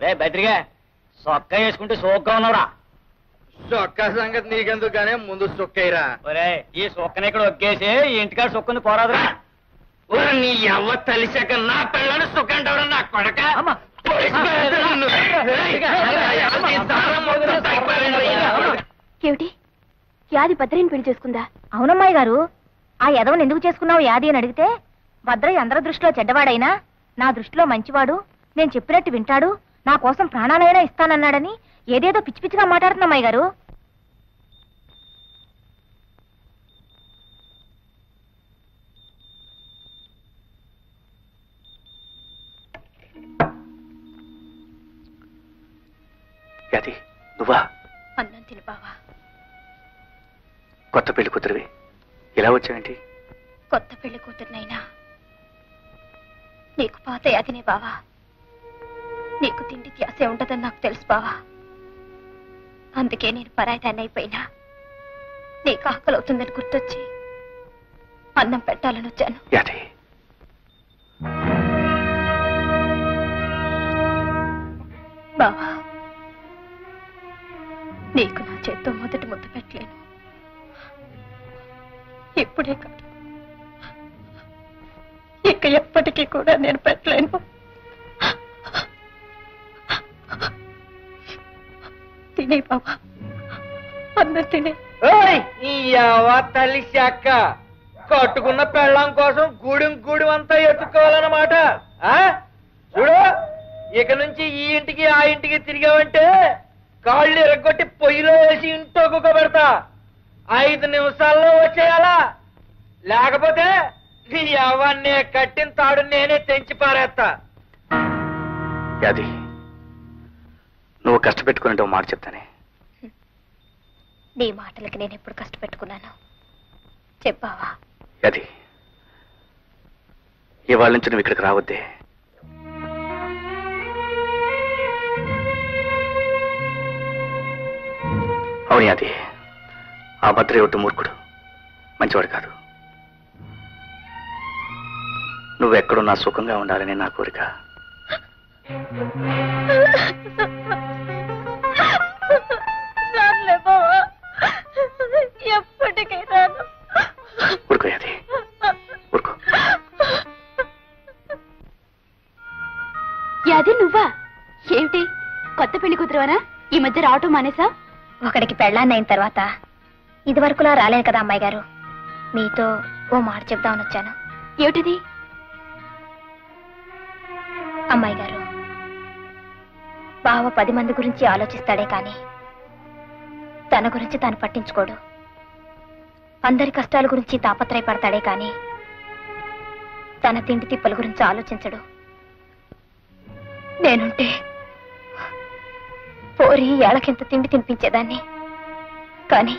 రే బద్రిగా సొక్క వేసుకుంటే సోగ్గా ఉన్నావురా. సొక్క సంగతి నీకెందుకు గానే ముందు సొక్కయ్యరా. ఒరే ఈ సొక్కని ఇక్కడ ఒక్కేసి ఇంటికాడ సొక్కని పోరాదురా. నీ ఎవ్వ తలిశాక నా పిల్లని సొక్క అంటావురా నా కొడక. ఏమిటి యాది భద్రని పెళ్లి చేసుకుందా? అవునమ్మాయి గారు, ఆ యదవని ఎందుకు చేసుకున్నావు యాది అని అడిగితే, భద్రయ్య అందరి దృష్టిలో చెడ్డవాడైనా నా దృష్టిలో మంచివాడు, నేను చెప్పినట్టు వింటాడు, నా కోసం ప్రాణాలైనా ఇస్తానన్నాడని ఏదేదో పిచ్చి పిచ్చిగా మాట్లాడుతున్నా అమ్మాయి గారు. నువ్వా? అన్నం తిని బావా. కొత్త పెళ్లి కూతురివి, ఇలా వచ్చావేంటి? కొత్త పెళ్లి కూతురునైనా నీకు పాత యాదినే బావా. నీకు తిండి ధ్యాసే ఉండదని నాకు తెలుసు బావా. అందుకే నేను పరాయిదాన్ని అయిపోయినా నీకు ఆకలి అవుతుందని గుర్తొచ్చి అన్నం పెట్టాలని వచ్చాను. బావా, నీకు నా చేత్తో మొదటి ముద్ద పెట్టలేను. ఇప్పుడే కాదు, ఇక ఎప్పటికీ కూడా నేను పెట్టలేను. తినే బాబా, అందరు తినే. తల్లి శాఖ కట్టుకున్న పెళ్ళం కోసం గూడెం అంతా ఎత్తుకోవాలన్నమాట. చూడు, ఇక నుంచి ఈ ఇంటికి ఆ ఇంటికి తిరిగావంటే కాళ్ళు ఎరగొట్టి పొయ్యిలో వేసి ఇంట్లో కుక్కబెడతా. 5 నిమిషాల్లో వచ్చేయాలా, లేకపోతే నీ అవన్నీ కట్టిన తాడు నేనే తెంచి పారేస్తా. యాది, నువ్వు కష్టపెట్టుకునే మాట చెప్తానే. నీ మాటలకి నేను ఎప్పుడు కష్టపెట్టుకున్నాను చెప్పావా? యాది, ఇవాళ నుంచి నువ్వు ఇక్కడికి రావద్దే. అవును యాది, ఆ భద్రయ్య ఒట్టు మూర్ఖుడు, మంచివాడు కాదు. నువ్వెక్కడున్నా సుఖంగా ఉండాలని నా కోరిక. ఎప్పటికైనా ఊరుకో యాది, ఊరుకో. యాది, నువ్వా? ఏమిటి కొత్త పెళ్లి కూతురువనా? ఈ మధ్య రావటం మానేసా? ఒకడికి పెళ్ళాన్నైన తర్వాత ఇదివరకులా రాలేదు కదా అమ్మాయి గారు. మీతో ఓ మాట చెప్దామని వచ్చాను. ఏమిటిది? అమ్మాయి గారు, బావ 10 మంది గురించి ఆలోచిస్తాడే కాని తన గురించి తాను పట్టించుకోడు. అందరి కష్టాల గురించి తాపత్రయపడతాడే కాని తన తిండి తిప్పల గురించి ఆలోచించడు. నేనుంటే పోరి ఏళ్ళకింత తిండి తినిపించేదాన్ని, కానీ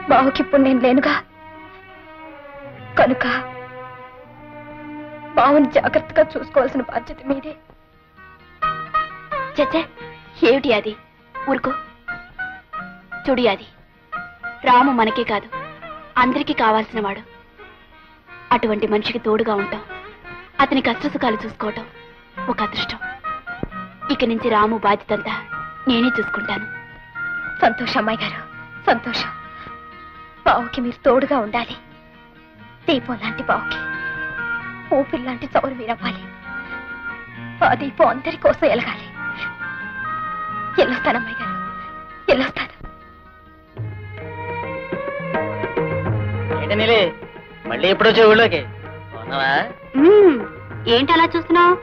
బావుకిప్పుడు నేను లేనుగా. కనుక బావుని జాగ్రత్తగా చూసుకోవాల్సిన బాధ్యత మీదే. చచ్చే, ఏమిటి అది? ఊరుకో. చూడు యాది, రాము మనకే కాదు అందరికీ కావాల్సిన వాడు. అటువంటి మనిషికి తోడుగా ఉంటాం, అతని కష్టసుఖాలు చూసుకోవటం ఒక అదృష్టం. ఇక నుంచి రాము బాధ్యతంతా నేనే చూసుకుంటాను. సంతోషం అమ్మాయి గారు, సంతోషం. బావుకి మీరు తోడుగా ఉండాలి. దీపం లాంటి బావుకి ఊపిరి లాంటి చౌరు మీరవ్వాలి. ఆ దీపం అందరి కోసం ఎలగాలి. వెళ్ళొస్తాను అమ్మాయి గారు, వెళ్ళొస్తాను. ఏంటి మళ్ళీ ఎప్పుడు వచ్చే ఊళ్ళోకి? ఏంటి అలా చూస్తున్నావు?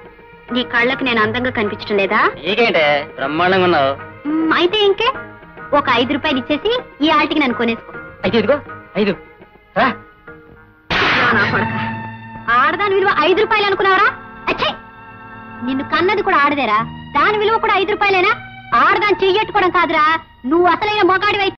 నీ కళ్ళకి నేను అందంగా కనిపించడం లేదా? నీకేంటే బ్రహ్మాండంగా ఉన్నావు. అయితే ఇంకే, ఒక 5 రూపాయలు ఇచ్చేసి ఈ ఆటికి నన్ను కొనేసుకో. అయితే ఇదిగో 5. ఆడదాని విలువ 5 రూపాయలు అనుకున్నావరా? అచ్చే, నిన్ను కన్నది కూడా ఆడదేరా, దాని విలువ కూడా 5 రూపాయలేనా? ఆడదాని చెయ్యట్టుకోవడం కాదురా, నువ్వు అసలైన మొగాడివై